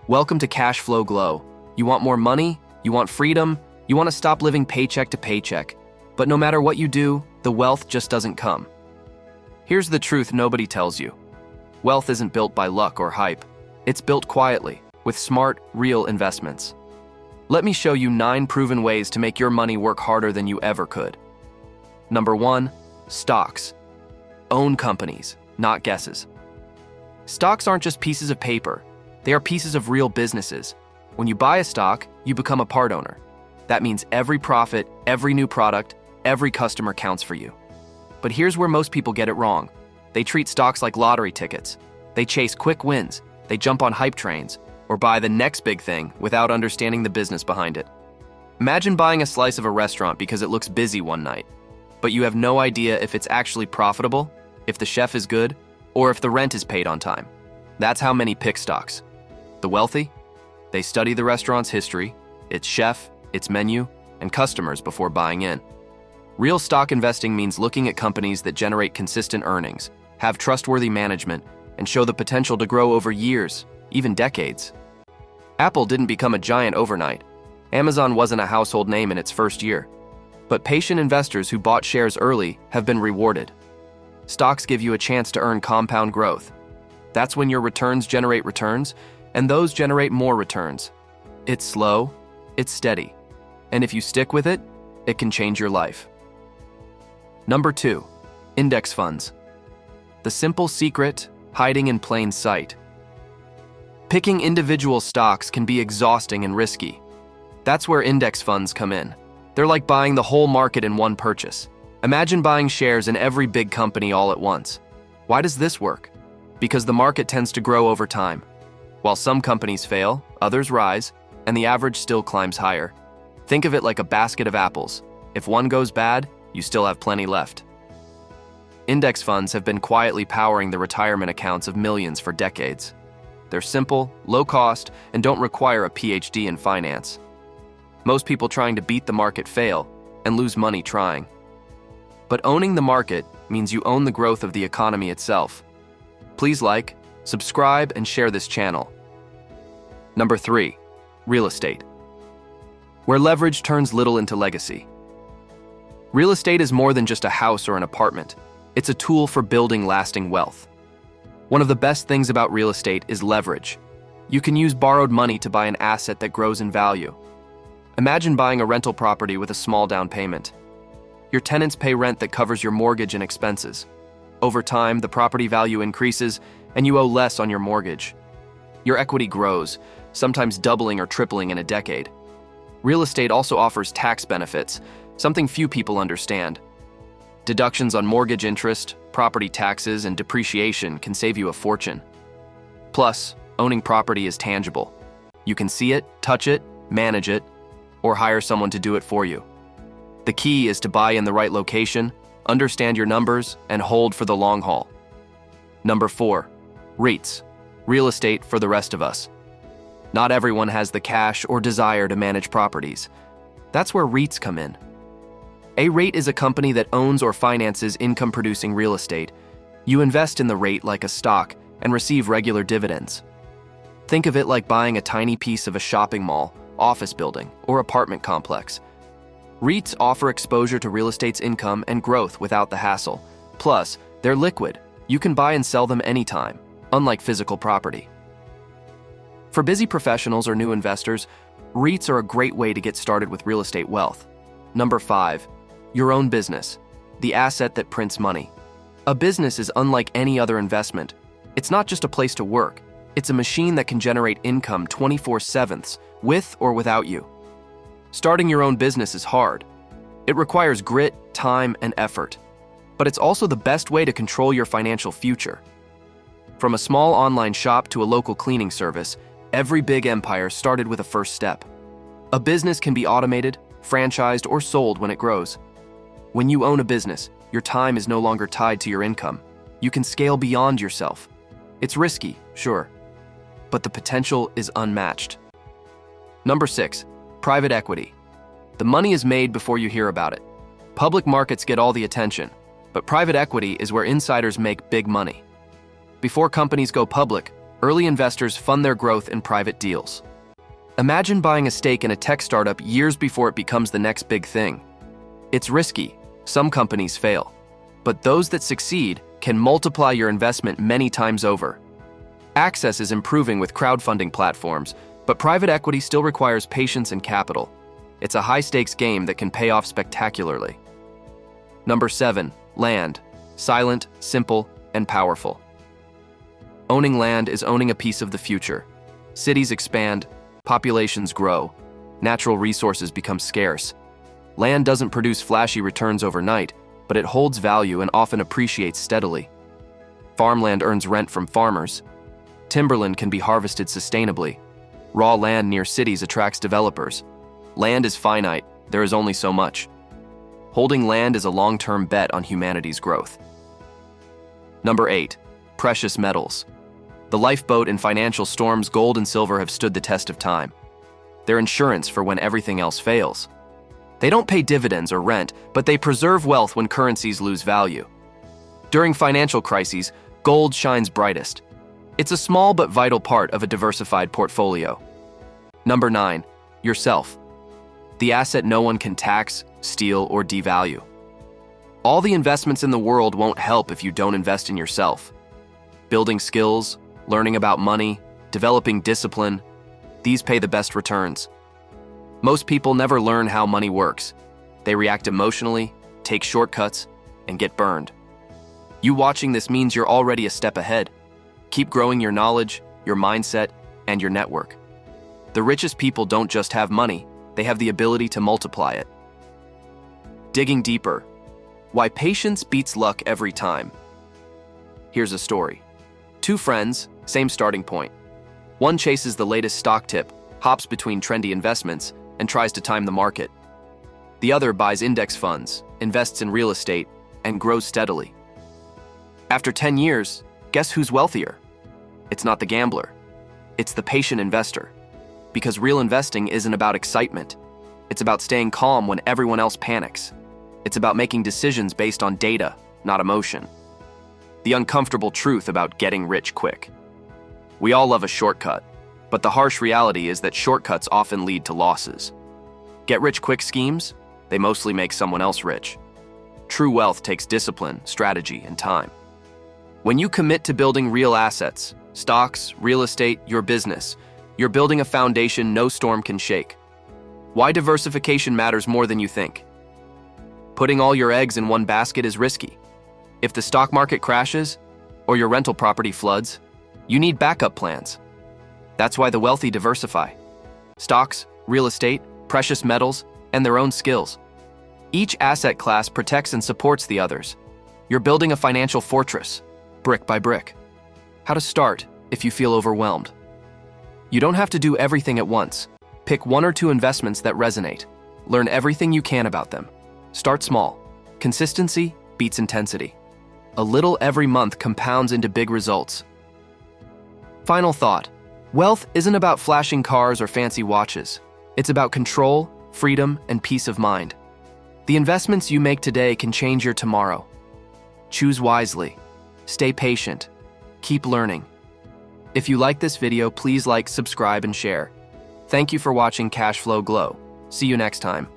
Welcome to Cash Flow Glow. You want more money? You want freedom? You want to stop living paycheck to paycheck. But no matter what you do, the wealth just doesn't come. Here's the truth nobody tells you. Wealth isn't built by luck or hype. It's built quietly, with smart, real investments. Let me show you 9 proven ways to make your money work harder than you ever could. Number 1, stocks. Own companies, not guesses. Stocks aren't just pieces of paper. They are pieces of real businesses. When you buy a stock, you become a part owner. That means every profit, every new product, every customer counts for you. But here's where most people get it wrong. They treat stocks like lottery tickets. They chase quick wins, they jump on hype trains, or buy the next big thing without understanding the business behind it. Imagine buying a slice of a restaurant because it looks busy one night, but you have no idea if it's actually profitable, if the chef is good, or if the rent is paid on time. That's how many pick stocks. The wealthy? They study the restaurant's history, its chef, its menu, and customers before buying in. Real stock investing means looking at companies that generate consistent earnings, have trustworthy management, and show the potential to grow over years, even decades. Apple didn't become a giant overnight. Amazon wasn't a household name in its first year. But patient investors who bought shares early have been rewarded. Stocks give you a chance to earn compound growth. That's when your returns generate returns, and those generate more returns. It's slow, it's steady, and if you stick with it, it can change your life. Number 2, index funds. The simple secret, hiding in plain sight. Picking individual stocks can be exhausting and risky. That's where index funds come in. They're like buying the whole market in one purchase. Imagine buying shares in every big company all at once. Why does this work? Because the market tends to grow over time. While some companies fail, others rise, and the average still climbs higher. Think of it like a basket of apples. If one goes bad, you still have plenty left. Index funds have been quietly powering the retirement accounts of millions for decades. They're simple, low cost, and don't require a PhD in finance. Most people trying to beat the market fail and lose money trying. But owning the market means you own the growth of the economy itself. Please like, subscribe, and share this channel. Number 3, real estate. Where leverage turns little into legacy. Real estate is more than just a house or an apartment. It's a tool for building lasting wealth. One of the best things about real estate is leverage. You can use borrowed money to buy an asset that grows in value. Imagine buying a rental property with a small down payment. Your tenants pay rent that covers your mortgage and expenses. Over time, the property value increases, and you owe less on your mortgage. Your equity grows, sometimes doubling or tripling in a decade. Real estate also offers tax benefits, something few people understand. Deductions on mortgage interest, property taxes, and depreciation can save you a fortune. Plus, owning property is tangible. You can see it, touch it, manage it, or hire someone to do it for you. The key is to buy in the right location, understand your numbers, and hold for the long haul. Number 4, REITs, real estate for the rest of us. Not everyone has the cash or desire to manage properties. That's where REITs come in. A REIT is a company that owns or finances income-producing real estate. You invest in the REIT like a stock and receive regular dividends. Think of it like buying a tiny piece of a shopping mall, office building, or apartment complex. REITs offer exposure to real estate's income and growth without the hassle. Plus, they're liquid. You can buy and sell them anytime, unlike physical property. For busy professionals or new investors, REITs are a great way to get started with real estate wealth. Number 5, your own business, the asset that prints money. A business is unlike any other investment. It's not just a place to work. It's a machine that can generate income 24/7, with or without you. Starting your own business is hard. It requires grit, time, and effort. But it's also the best way to control your financial future. From a small online shop to a local cleaning service, every big empire started with a first step. A business can be automated, franchised, or sold when it grows. When you own a business, your time is no longer tied to your income. You can scale beyond yourself. It's risky, sure, but the potential is unmatched. Number 6, private equity. The money is made before you hear about it. Public markets get all the attention, but private equity is where insiders make big money. Before companies go public, Early investors fund their growth in private deals. Imagine buying a stake in a tech startup years before it becomes the next big thing. It's risky. Some companies fail. But those that succeed can multiply your investment many times over. Access is improving with crowdfunding platforms, but private equity still requires patience and capital. It's a high-stakes game that can pay off spectacularly. Number 7, land. Silent, simple, and powerful. Owning land is owning a piece of the future. Cities expand, populations grow, natural resources become scarce. Land doesn't produce flashy returns overnight, but it holds value and often appreciates steadily. Farmland earns rent from farmers. Timberland can be harvested sustainably. Raw land near cities attracts developers. Land is finite, there is only so much. Holding land is a long-term bet on humanity's growth. Number 8, precious metals. The lifeboat in financial storms, gold and silver have stood the test of time. They're insurance for when everything else fails. They don't pay dividends or rent, but they preserve wealth when currencies lose value. During financial crises, gold shines brightest. It's a small but vital part of a diversified portfolio. Number 9, yourself. The asset no one can tax, steal, or devalue. All the investments in the world won't help if you don't invest in yourself. Building skills, learning about money, developing discipline, these pay the best returns. Most people never learn how money works. They react emotionally, take shortcuts, and get burned. You watching this means you're already a step ahead. Keep growing your knowledge, your mindset, and your network. The richest people don't just have money, they have the ability to multiply it. Digging deeper. Why patience beats luck every time. Here's a story. Two friends, same starting point. One chases the latest stock tip, hops between trendy investments, and tries to time the market. The other buys index funds, invests in real estate, and grows steadily. After 10 years, guess who's wealthier? It's not the gambler. It's the patient investor. Because real investing isn't about excitement. It's about staying calm when everyone else panics. It's about making decisions based on data, not emotion. The uncomfortable truth about getting rich quick. We all love a shortcut, but the harsh reality is that shortcuts often lead to losses. Get-rich-quick schemes? They mostly make someone else rich. True wealth takes discipline, strategy, and time. When you commit to building real assets, stocks, real estate, your business, you're building a foundation no storm can shake. Why diversification matters more than you think. Putting all your eggs in one basket is risky. If the stock market crashes, or your rental property floods, you need backup plans. That's why the wealthy diversify. Stocks, real estate, precious metals, and their own skills. Each asset class protects and supports the others. You're building a financial fortress, brick by brick. How to start if you feel overwhelmed. You don't have to do everything at once. Pick 1 or 2 investments that resonate. Learn everything you can about them. Start small. Consistency beats intensity. A little every month compounds into big results. Final thought. Wealth isn't about flashing cars or fancy watches. It's about control, freedom, and peace of mind. The investments you make today can change your tomorrow. Choose wisely. Stay patient. Keep learning. If you like this video, please like, subscribe, and share. Thank you for watching Cashflow Glow. See you next time.